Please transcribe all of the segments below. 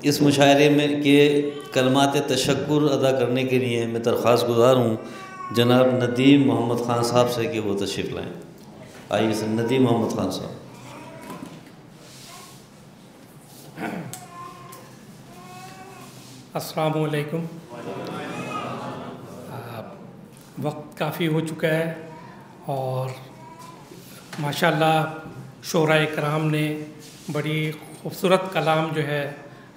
اس مشاعرے میں کے کلمات تشکر ادا کرنے کے لیے میں درخواست گزار ہوں جناب ندیم محمد خان صاحب سے کہ وہ تشریف لائیں۔ آئیے سر، ندیم محمد خان صاحب۔ السلام علیکم۔ وقت کافی ہو چکا ہے اور ماشاءاللہ شعراء کرام نے بڑی خوبصورت کلام جو ہے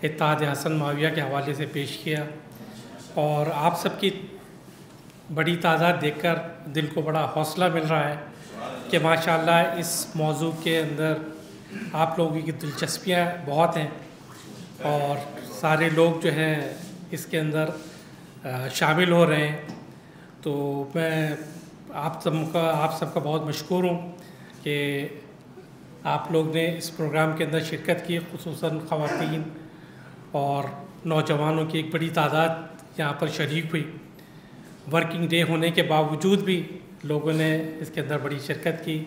اتحاد حسن معاویہ کے حوالے سے پیش کیا، اور آپ سب کی بڑی تعداد دیکھ کر دل کو بڑا حوصلہ مل رہا ہے کہ ماشاءاللہ اس موضوع کے اندر آپ لوگوں کی دلچسپیاں بہت ہیں اور سارے لوگ جو ہیں اس کے اندر شامل ہو رہے ہیں۔ تو میں آپ سب کا بہت مشکور ہوں کہ آپ لوگ نے اس پروگرام کے اندر شرکت کی، خصوصاً خواتین اور نوجوانوں کی ایک بڑی تعداد یہاں پر شریک ہوئی۔ ورکنگ ڈے ہونے کے باوجود بھی لوگوں نے اس کے اندر بڑی شرکت کی۔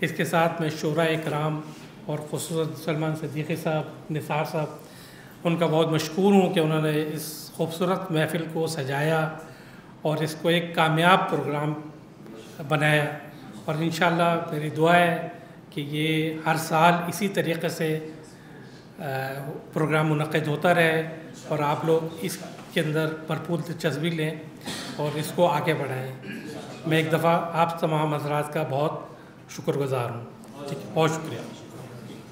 اس کے ساتھ میں شعراء کرام اور خصوصاً سلمان صدیقی صاحب، نثار صاحب، ان کا بہت مشکور ہوں کہ انہوں نے اس خوبصورت محفل کو سجایا اور اس کو ایک کامیاب پروگرام بنایا، اور انشاءاللہ میری دعا ہے کہ یہ ہر سال اسی طریقے سے پروگرام منعقد ہوتا رہے اور آپ لوگ اس کے اندر بھرپور دلچسپی لیں اور اس کو آگے بڑھائیں۔ میں ایک دفعہ آپ تمام حضرات کا بہت شکر گزار ہوں۔ ٹھیک ہے، بہت شکریہ۔